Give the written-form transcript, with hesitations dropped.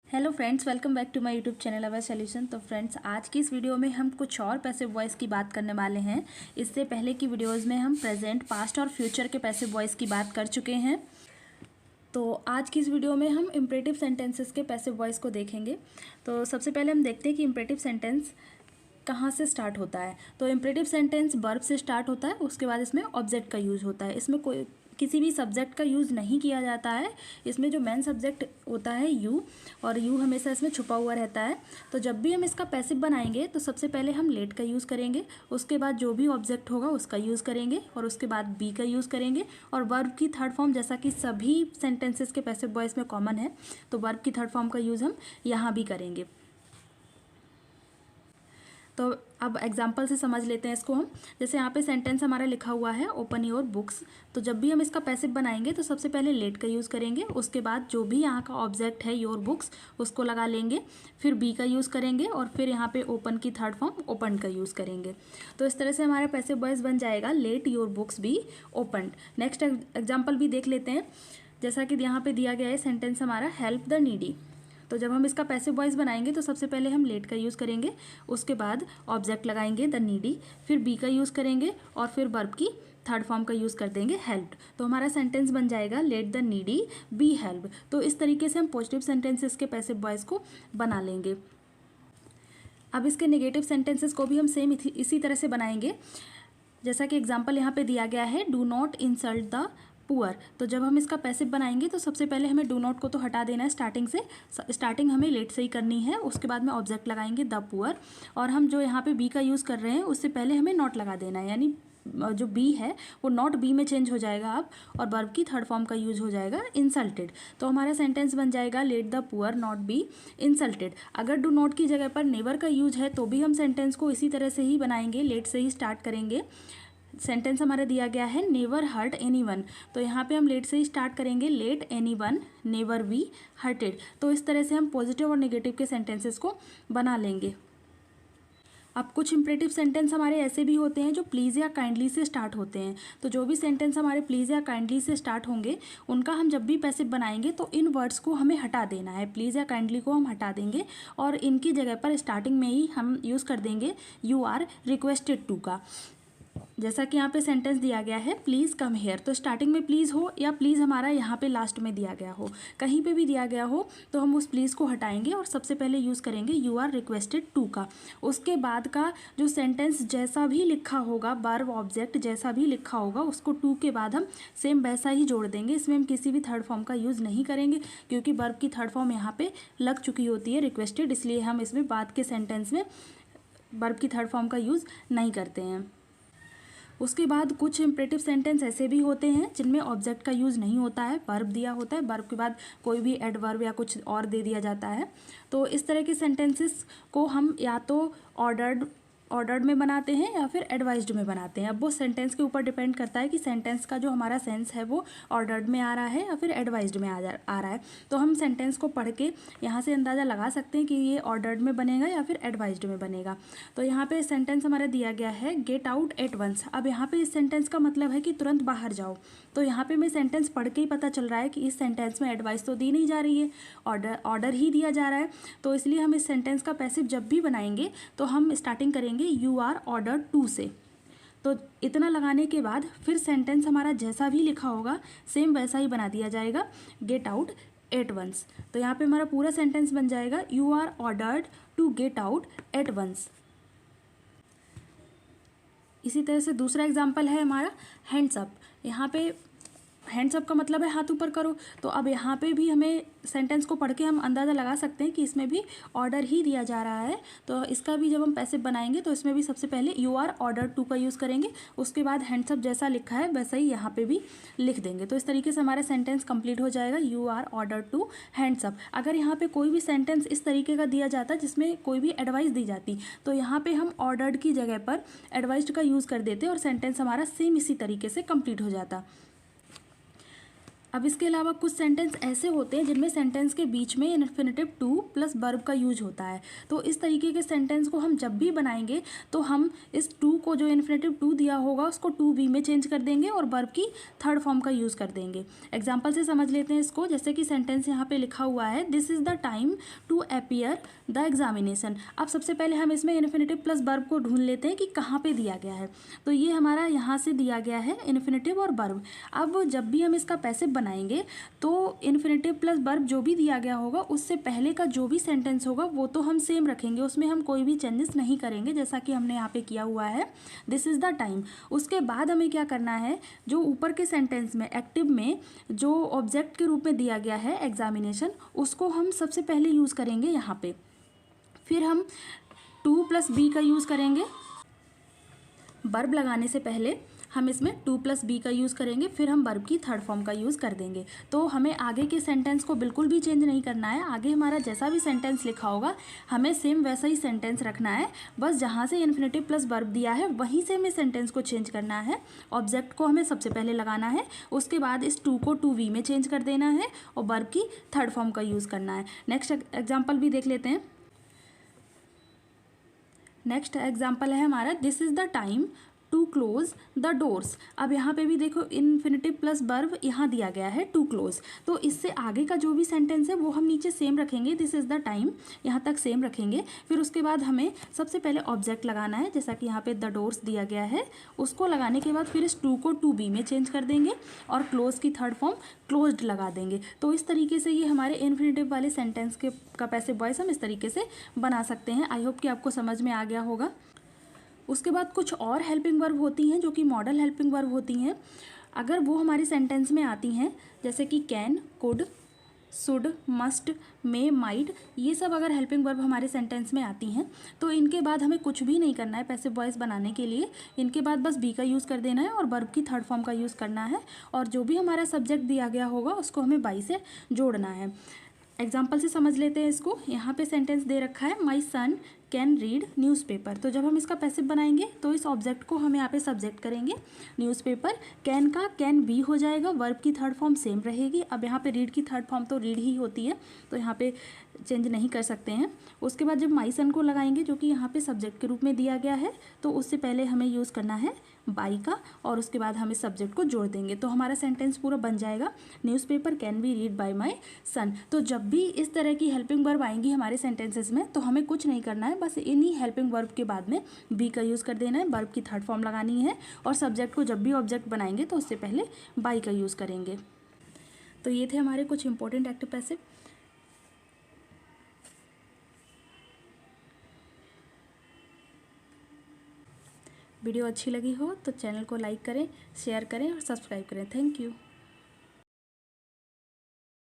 Hello friends, welcome back to my YouTube channel our solution. तो friends, आज की इस वीडियो में हम कुछ और पैसिव वॉइस की बात करने वाले हैं। इससे पहले की वीडियोस में हम प्रेजेंट, पास्ट और फ्यूचर के पैसिव वॉइस की बात कर चुके हैं। तो आज की इस वीडियो में हम इम्परेटिव सेंटेंसेस के पैसिव वॉइस को देखेंगे। तो सबसे पहले हम देखते हैं कि इम्परेटिव सेंटेंस कहाँ से स्टार्ट होता है। तो इम्परेटिव सेंटेंस वर्ब से स्टार्ट होता है, उसके बाद इसमें ऑब्जेक्ट का यूज़ होता है। इसमें कोई किसी भी सब्जेक्ट का यूज़ नहीं किया जाता है। इसमें जो मेन सब्जेक्ट होता है यू, और यू हमेशा इसमें छुपा हुआ रहता है। तो जब भी हम इसका पैसिव बनाएंगे तो सबसे पहले हम लेट का यूज़ करेंगे, उसके बाद जो भी ऑब्जेक्ट होगा उसका यूज़ करेंगे, और उसके बाद बी का यूज़ करेंगे। और वर्ब की थर्ड फॉर्म, जैसा कि सभी सेंटेंसेस के पैसिव वॉइस में कॉमन है, तो वर्ब की थर्ड फॉर्म का यूज़ हम यहाँ भी करेंगे। तो अब एग्जाम्पल से समझ लेते हैं इसको हम। जैसे यहाँ पे सेंटेंस हमारा लिखा हुआ है ओपन योर बुक्स। तो जब भी हम इसका पैसिव बनाएंगे तो सबसे पहले लेट का यूज़ करेंगे, उसके बाद जो भी यहाँ का ऑब्जेक्ट है योर बुक्स उसको लगा लेंगे, फिर बी का यूज़ करेंगे, और फिर यहाँ पे ओपन की थर्ड फॉर्म ओपन का यूज़ करेंगे। तो इस तरह से हमारा पैसिव वॉइस बन जाएगा let your books be open. Next example भी देख लेते हैं। जैसा कि यहाँ पे दिया गया है सेंटेंस हमारा हेल्प द नीडी। तो जब हम इसका पैसिव वॉइस बनाएंगे तो सबसे पहले हम लेट का यूज़ करेंगे, उसके बाद ऑब्जेक्ट लगाएंगे द नीडी, फिर बी का यूज़ करेंगे, और फिर वर्ब की थर्ड फॉर्म का यूज़ कर देंगे हेल्प्ड। तो हमारा सेंटेंस बन जाएगा let the needy be helped. तो इस तरीके से हम पॉजिटिव सेंटेंसेस के पैसिव वॉइस को बना लेंगे। अब इसके नेगेटिव सेंटेंसेस को भी हम सेम इसी तरह से बनाएंगे। जैसा कि एग्जाम्पल यहाँ पे दिया गया है, do not insult the poor. तो जब हम इसका पैसिव बनाएंगे तो सबसे पहले हमें डू नॉट को तो हटा देना है स्टार्टिंग से। स्टार्टिंग हमें लेट से ही करनी है, उसके बाद में ऑब्जेक्ट लगाएंगे द पुअर, और हम जो यहाँ पे बी का यूज़ कर रहे हैं उससे पहले हमें नॉट लगा देना है, यानी जो बी है वो नॉट बी में चेंज हो जाएगा अब, और वर्ब की थर्ड फॉर्म का यूज़ हो जाएगा इंसल्टेड। तो हमारा सेंटेंस बन जाएगा let the poor not be insulted. अगर डू नॉट की जगह पर नेवर का यूज है तो भी हम सेंटेंस को इसी तरह से ही बनाएंगे, लेट से ही स्टार्ट करेंगे। सेंटेंस हमारा दिया गया है नेवर हर्ट एनी वन। तो यहाँ पे हम लेट से ही स्टार्ट करेंगे, let any one never be hurted. तो इस तरह से हम पॉजिटिव और नेगेटिव के सेंटेंसेस को बना लेंगे। अब कुछ इंपरेटिव सेंटेंस हमारे ऐसे भी होते हैं जो प्लीज़ या काइंडली से स्टार्ट होते हैं। तो जो भी सेंटेंस हमारे प्लीज़ या काइंडली से स्टार्ट होंगे उनका हम जब भी पैसिव बनाएंगे तो इन वर्ड्स को हमें हटा देना है, प्लीज़ या काइंडली को हम हटा देंगे, और इनकी जगह पर स्टार्टिंग में ही हम यूज़ कर देंगे यू आर रिक्वेस्टेड टू का। जैसा कि यहाँ पे सेंटेंस दिया गया है प्लीज़ कम हेयर। तो स्टार्टिंग में प्लीज़ हो या प्लीज़ हमारा यहाँ पे लास्ट में दिया गया हो, कहीं पे भी दिया गया हो, तो हम उस प्लीज़ को हटाएंगे और सबसे पहले यूज़ करेंगे यू आर रिक्वेस्टेड टू का। उसके बाद का जो सेंटेंस जैसा भी लिखा होगा, वर्ब ऑब्जेक्ट जैसा भी लिखा होगा, उसको टू के बाद हम सेम वैसा ही जोड़ देंगे। इसमें हम किसी भी थर्ड फॉर्म का यूज़ नहीं करेंगे, क्योंकि वर्ब की थर्ड फॉर्म यहाँ पर लग चुकी होती है रिक्वेस्टेड, इसलिए हम इसमें बाद के सेंटेंस में वर्ब की थर्ड फॉर्म का यूज़ नहीं करते हैं। उसके बाद कुछ इंपरेटिव सेंटेंस ऐसे भी होते हैं जिनमें ऑब्जेक्ट का यूज़ नहीं होता है, वर्ब दिया होता है, वर्ब के बाद कोई भी एडवर्ब या कुछ और दे दिया जाता है। तो इस तरह के सेंटेंसेस को हम या तो ऑर्डर्ड में बनाते हैं या फिर एडवाइज्ड में बनाते हैं। अब वो सेंटेंस के ऊपर डिपेंड करता है कि सेंटेंस का जो हमारा सेंस है वो ऑर्डर्ड में आ रहा है या फिर एडवाइज्ड में आ रहा है। तो हम सेंटेंस को पढ़ के यहाँ से अंदाज़ा लगा सकते हैं कि ये ऑर्डर्ड में बनेगा या फिर एडवाइज्ड में बनेगा। तो यहाँ पे सेंटेंस हमारा दिया गया है गेट आउट एट वंस। अब यहाँ पे इस सेंटेंस का मतलब है कि तुरंत बाहर जाओ। तो यहाँ पे मैं सेंटेंस पढ़ के ही पता चल रहा है कि इस सेंटेंस में एडवाइस तो दी नहीं जा रही है, ऑर्डर ही दिया जा रहा है। तो इसलिए हम इस सेंटेंस का पैसिव जब भी बनाएंगे तो हम स्टार्टिंग करेंगे यू आर ऑर्डर्ड टू से। तो इतना लगाने के बाद फिर सेंटेंस हमारा जैसा भी लिखा होगा सेम वैसा ही बना दिया जाएगा, गेट आउट एट वंस। तो यहाँ पे हमारा पूरा सेंटेंस बन जाएगा you are ordered to get out at once. इसी तरह से दूसरा एग्जाम्पल है हमारा हैंड्स अप। यहाँ पे हैंड्स अप का मतलब है हाथ ऊपर करो। तो अब यहाँ पे भी हमें सेंटेंस को पढ़ के हम अंदाज़ा लगा सकते हैं कि इसमें भी ऑर्डर ही दिया जा रहा है। तो इसका भी जब हम पैसिव बनाएंगे तो इसमें भी सबसे पहले यू आर ऑर्डर टू का यूज़ करेंगे, उसके बाद हैंड्स अप जैसा लिखा है वैसा ही यहाँ पे भी लिख देंगे। तो इस तरीके से हमारा सेंटेंस कंप्लीट हो जाएगा you are order to hands up. अगर यहाँ पे कोई भी सेंटेंस इस तरीके का दिया जाता जिसमें कोई भी एडवाइस दी जाती तो यहाँ पे हम ऑर्डर्ड की जगह पर एडवाइस्ड का यूज़ कर देते और सेंटेंस हमारा सेम इसी तरीके से कंप्लीट हो जाता। अब इसके अलावा कुछ सेंटेंस ऐसे होते हैं जिनमें सेंटेंस के बीच में इन्फिनेटिव टू प्लस वर्ब का यूज होता है। तो इस तरीके के सेंटेंस को हम जब भी बनाएंगे तो हम इस टू को, जो इन्फिनेटिव टू दिया होगा, उसको टू बी में चेंज कर देंगे और वर्ब की थर्ड फॉर्म का यूज़ कर देंगे। एग्जाम्पल से समझ लेते हैं इसको। जैसे कि सेंटेंस यहाँ पे लिखा हुआ है, this is the time to appear the examination. अब सबसे पहले हम इसमें इन्फिनेटिव प्लस वर्ब को ढूंढ लेते हैं कि कहाँ पे दिया गया है। तो ये हमारा यहाँ से दिया गया है इन्फिनेटिव और वर्ब। अब जब भी हम इसका पैसिव बनाएंगे तो इन्फिनेटिव प्लस वर्ब जो भी दिया गया होगा उससे पहले का जो भी सेंटेंस होगा वो तो हम सेम रखेंगे, उसमें हम कोई भी चेंजेस नहीं करेंगे, जैसा कि हमने यहाँ पे किया हुआ है, दिस इज़ द टाइम। उसके बाद हमें क्या करना है, जो ऊपर के सेंटेंस में एक्टिव में जो ऑब्जेक्ट के रूप में दिया गया है एग्जामिनेशन, उसको हम सबसे पहले यूज़ करेंगे यहाँ पे। फिर हम टू प्लस बी का यूज़ करेंगे। वर्ब लगाने से पहले हम इसमें टू प्लस बी का यूज़ करेंगे, फिर हम वर्ब की थर्ड फॉर्म का यूज़ कर देंगे। तो हमें आगे के सेंटेंस को बिल्कुल भी चेंज नहीं करना है। आगे हमारा जैसा भी सेंटेंस लिखा होगा हमें सेम वैसा ही सेंटेंस रखना है। बस जहाँ से इन्फिनेटिव प्लस वर्ब दिया है वहीं से हमें सेंटेंस को चेंज करना है। ऑब्जेक्ट को हमें सबसे पहले लगाना है, उसके बाद इस टू को टू वी में चेंज कर देना है और वर्ब की थर्ड फॉर्म का यूज़ करना है। नेक्स्ट एग्जाम्पल भी देख लेते हैं। नेक्स्ट एग्जाम्पल है हमारा, this is the time to close the doors. अब यहाँ पे भी देखो इन्फिनेटिव प्लस वर्ब यहाँ दिया गया है टू क्लोज, तो इससे आगे का जो भी सेंटेंस है वो हम नीचे सेम रखेंगे, दिस इज़ द टाइम यहाँ तक सेम रखेंगे। फिर उसके बाद हमें सबसे पहले ऑब्जेक्ट लगाना है, जैसा कि यहाँ पे द डोर्स दिया गया है, उसको लगाने के बाद फिर इस टू को टू बी में चेंज कर देंगे और क्लोज की थर्ड फॉर्म क्लोज्ड लगा देंगे। तो इस तरीके से ये हमारे इन्फिनेटिव वाले सेंटेंस के का पैसिव वॉइस हम इस तरीके से बना सकते हैं। आई होप कि आपको समझ में आ गया होगा। उसके बाद कुछ और हेल्पिंग वर्ब होती हैं जो कि मॉडल हेल्पिंग वर्ब होती हैं। अगर वो हमारे सेंटेंस में आती हैं, जैसे कि can, could, should, must, may, might, ये सब अगर हेल्पिंग वर्ब हमारे सेंटेंस में आती हैं तो इनके बाद हमें कुछ भी नहीं करना है पैसिव वॉइस बनाने के लिए। इनके बाद बस बी का यूज़ कर देना है और वर्ब की थर्ड फॉर्म का यूज़ करना है, और जो भी हमारा सब्जेक्ट दिया गया होगा उसको हमें बाई से जोड़ना है। एग्जाम्पल से समझ लेते हैं इसको। यहाँ पे सेंटेंस दे रखा है, माई सन कैन रीड न्यूज़पेपर। तो जब हम इसका पैसिव बनाएंगे तो इस ऑब्जेक्ट को हम यहाँ पे सब्जेक्ट करेंगे न्यूज़पेपर। कैन का कैन बी हो जाएगा, वर्ब की थर्ड फॉर्म सेम रहेगी। अब यहाँ पे रीड की थर्ड फॉर्म तो रीड ही होती है, तो यहाँ पे चेंज नहीं कर सकते हैं। उसके बाद जब माई सन को लगाएंगे जो कि यहाँ पे सब्जेक्ट के रूप में दिया गया है, तो उससे पहले हमें यूज़ करना है बाई का, और उसके बाद हम इस सब्जेक्ट को जोड़ देंगे। तो हमारा सेंटेंस पूरा बन जाएगा, newspaper can be read by my son. तो जब भी इस तरह की हेल्पिंग वर्ब आएंगी हमारे सेंटेंसेस में तो हमें कुछ नहीं करना है, बस इन्हीं हेल्पिंग वर्ब के बाद में बी का यूज़ कर देना है, वर्ब की थर्ड फॉर्म लगानी है, और सब्जेक्ट को जब भी ऑब्जेक्ट बनाएंगे तो उससे पहले बाई का यूज़ करेंगे। तो ये थे हमारे कुछ इंपॉर्टेंट एक्टिव पैसिव। वीडियो अच्छी लगी हो तो चैनल को लाइक करें, शेयर करें और सब्सक्राइब करें। Thank you.